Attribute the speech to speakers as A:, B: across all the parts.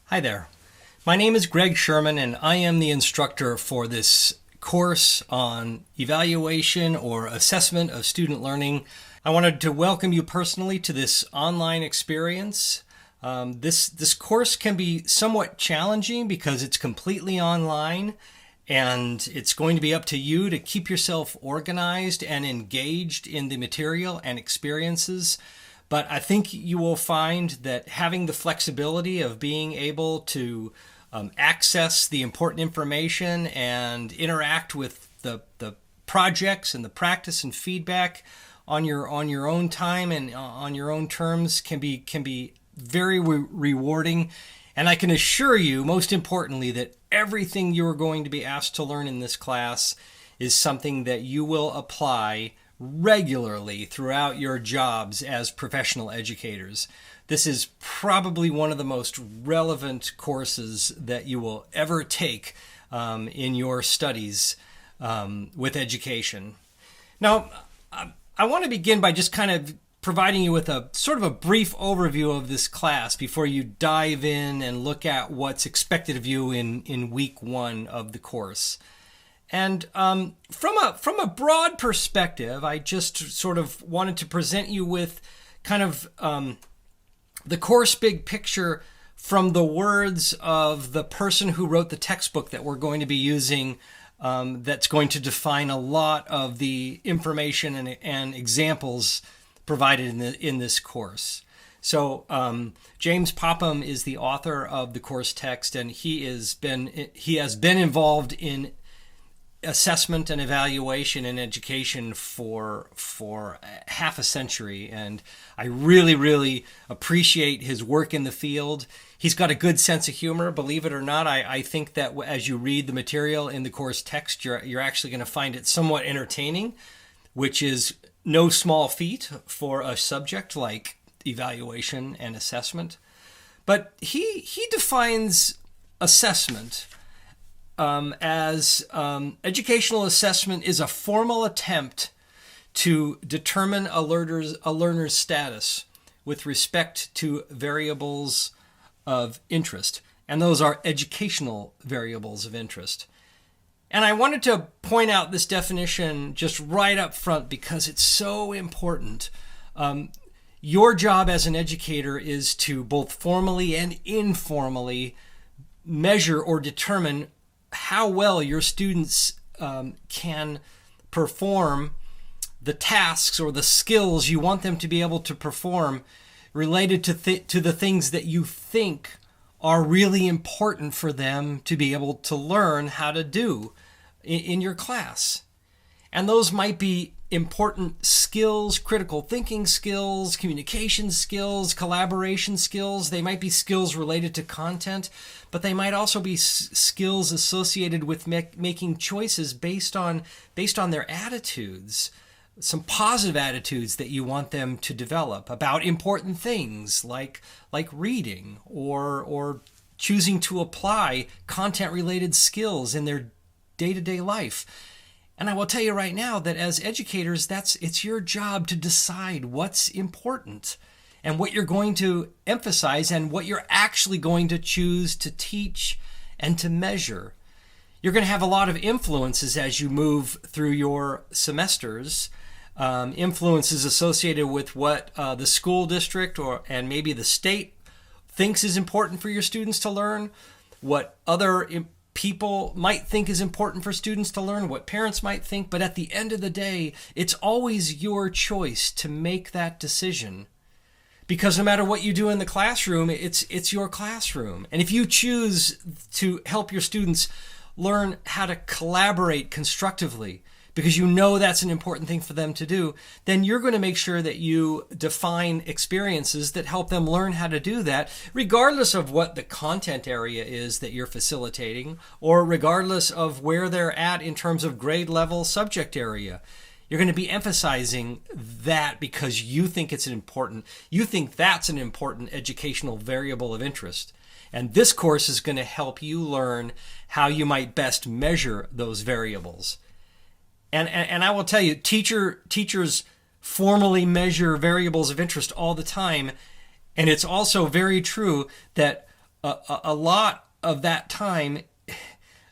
A: Hi there. My name is Greg Sherman, and I am the instructor for this course on evaluation or assessment of student learning. I wanted to welcome you personally to this online experience. This course can be somewhat challenging because it's completely online, and it's going to be up to you to keep yourself organized and engaged in the material and experiences. But I think you will find that having the flexibility of being able to access the important information and interact with the projects and the practice and feedback on your own time and on your own terms can be very rewarding. And I can assure you, most importantly, that everything you are going to be asked to learn in this class is something that you will apply regularly throughout your jobs as professional educators. This is probably one of the most relevant courses that you will ever take in your studies with education. Now, I want to begin by just kind of providing you with a sort of a brief overview of this class before you dive in and look at what's expected of you in week one of the course. And from a broad perspective, I just sort of wanted to present you with kind of the course big picture from the words of the person who wrote the textbook that we're going to be using, that's going to define a lot of the information and examples provided in this course. So James Popham is the author of the course text, and he has been involved in assessment and evaluation in education for half a century, and I really appreciate his work in the field. He's got a good sense of humor, believe it or not. I think that as you read the material in the course text, you're actually going to find it somewhat entertaining, which is no small feat for a subject like evaluation and assessment. But he defines assessment as educational assessment is a formal attempt to determine a learner's status with respect to variables of interest. And those are educational variables of interest. And I wanted to point out this definition just right up front because it's so important. Your job as an educator is to both formally and informally measure or determine how well your students can perform the tasks or the skills you want them to be able to perform related to the things that you think are really important for them to be able to learn how to do in your class. And those might be important skills, critical thinking skills, communication skills, collaboration skills. They might be skills related to content, but they might also be skills associated with making choices based on their attitudes, some positive attitudes that you want them to develop about important things like reading or choosing to apply content-related skills in their day-to-day life. And I will tell you right now that as educators, it's your job to decide what's important and what you're going to emphasize and what you're actually going to choose to teach and to measure. You're going to have a lot of influences as you move through your semesters, influences associated with what the school district and maybe the state thinks is important for your students to learn, what other people might think is important for students to learn, what parents might think, but at the end of the day, it's always your choice to make that decision. Because no matter what you do in the classroom, it's your classroom. And if you choose to help your students learn how to collaborate constructively, because you know that's an important thing for them to do, then you're going to make sure that you define experiences that help them learn how to do that, regardless of what the content area is that you're facilitating, or regardless of where they're at in terms of grade level subject area. You're going to be emphasizing that because you think that's an important educational variable of interest. And this course is going to help you learn how you might best measure those variables. And I will tell you, teachers formally measure variables of interest all the time. And it's also very true that a lot of that time,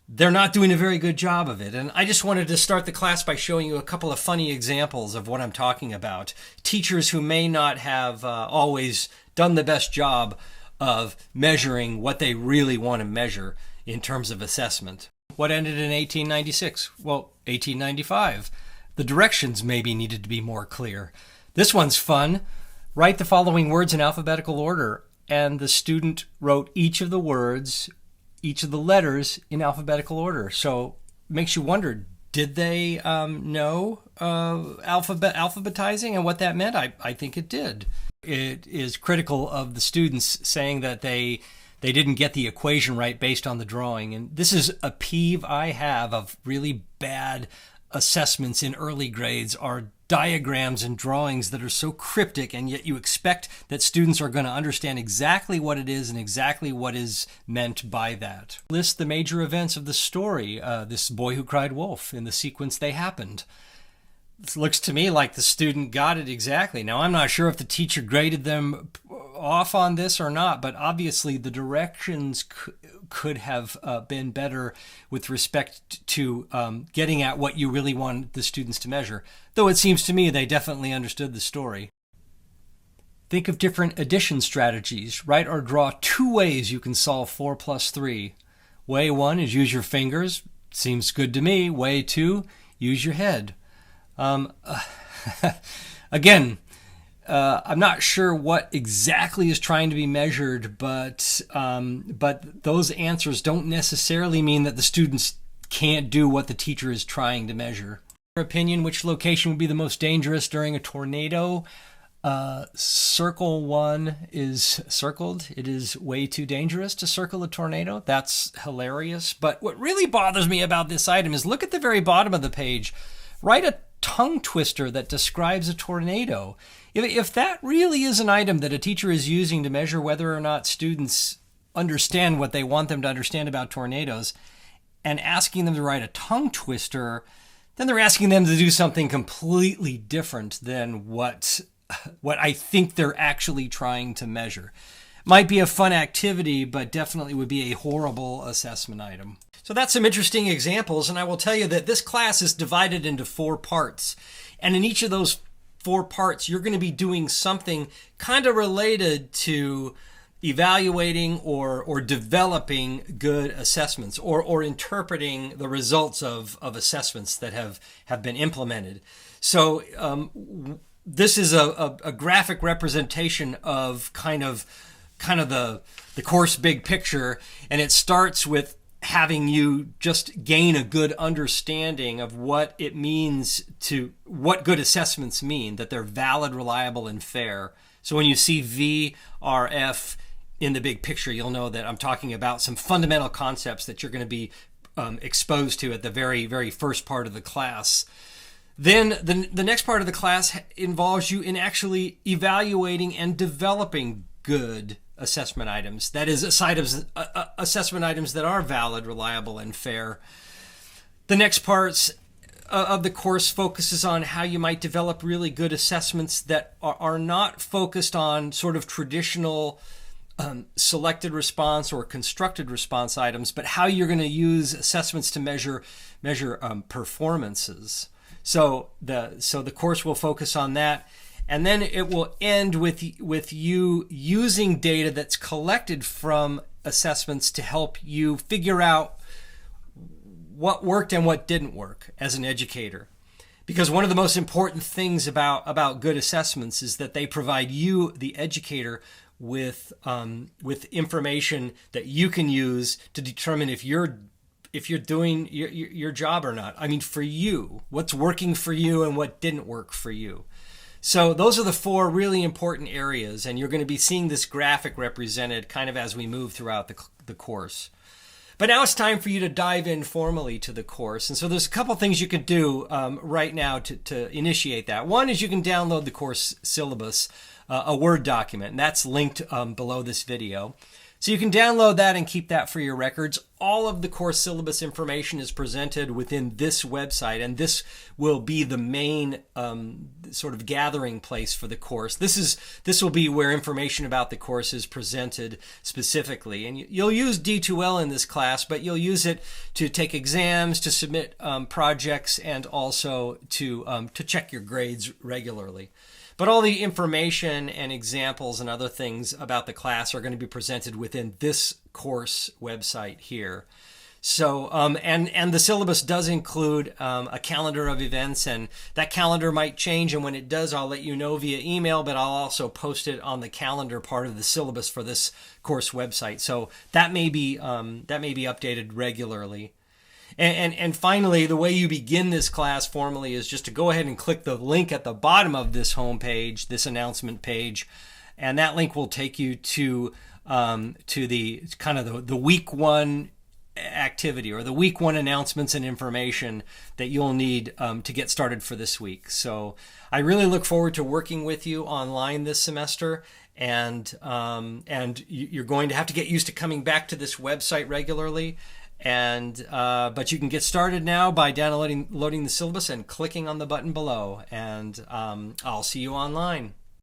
A: they're not doing a very good job of it. And I just wanted to start the class by showing you a couple of funny examples of what I'm talking about. Teachers who may not have always done the best job of measuring what they really want to measure in terms of assessment. What ended in 1896? Well, 1895. The directions maybe needed to be more clear. This one's fun. Write the following words in alphabetical order. And the student wrote each of the words, each of the letters in alphabetical order. So it makes you wonder, did they know alphabetizing and what that meant? I think it did. It is critical of the students saying that they didn't get the equation right based on the drawing. And this is a peeve I have of really bad assessments in early grades, are diagrams and drawings that are so cryptic, and yet you expect that students are going to understand exactly what it is and exactly what is meant by that. List the major events of the story, This Boy Who Cried Wolf, in the sequence they happened. It looks to me like the student got it exactly. Now, I'm not sure if the teacher graded them off on this or not, but obviously the directions could have been better with respect to getting at what you really want the students to measure, though it seems to me they definitely understood the story. Think of different addition strategies. Write or draw 2 ways you can solve 4 plus 3. Way 1 is use your fingers. Seems good to me. Way 2, use your head. Again, I'm not sure what exactly is trying to be measured, but those answers don't necessarily mean that the students can't do what the teacher is trying to measure. In your opinion, which location would be the most dangerous during a tornado? Circle 1 is circled. It is way too dangerous to circle a tornado. That's hilarious. But what really bothers me about this item is look at the very bottom of the page. Write a tongue twister that describes a tornado. If that really is an item that a teacher is using to measure whether or not students understand what they want them to understand about tornadoes, and asking them to write a tongue twister, then they're asking them to do something completely different than what I think they're actually trying to measure. Might be a fun activity, but definitely would be a horrible assessment item. So that's some interesting examples, and I will tell you that this class is divided into 4 parts. And in each of those 4 parts, you're going to be doing something kind of related to evaluating or developing good assessments, or interpreting the results of assessments that have been implemented. So this is a graphic representation of kind of the course big picture, and it starts with having you just gain a good understanding of what it means what good assessments mean, that they're valid, reliable, and fair. So when you see VRF in the big picture, you'll know that I'm talking about some fundamental concepts that you're going to be exposed to at the very, very first part of the class. Then the next part of the class involves you in actually evaluating and developing good assessment items. That is, assessment items that are valid, reliable, and fair. The next parts of the course focuses on how you might develop really good assessments that are not focused on sort of traditional selected response or constructed response items, but how you're going to use assessments to measure performances. So the course will focus on that. And then it will end with you using data that's collected from assessments to help you figure out what worked and what didn't work as an educator. Because one of the most important things about good assessments is that they provide you, the educator, with information that you can use to determine if you're doing your job or not. I mean, for you, what's working for you and what didn't work for you. So those are the 4 really important areas, and you're going to be seeing this graphic represented kind of as we move throughout the course. But now it's time for you to dive in formally to the course. And so there's a couple things you can do right now to initiate that. One is you can download the course syllabus, a Word document, and that's linked below this video. So you can download that and keep that for your records. All of the course syllabus information is presented within this website, and this will be the main sort of gathering place for the course. This will be where information about the course is presented specifically. And you'll use D2L in this class, but you'll use it to take exams, to submit projects, and also to check your grades regularly. But all the information and examples and other things about the class are going to be presented within this course website here. So, and the syllabus does include a calendar of events, and that calendar might change. And when it does, I'll let you know via email, but I'll also post it on the calendar part of the syllabus for this course website. So that may be updated regularly. And finally, the way you begin this class formally is just to go ahead and click the link at the bottom of this homepage, this announcement page, and that link will take you to the kind of the week one activity, or the week one announcements and information that you'll need to get started for this week. So I really look forward to working with you online this semester. And you're going to have to get used to coming back to this website regularly. But you can get started now by loading the syllabus and clicking on the button below. And I'll see you online.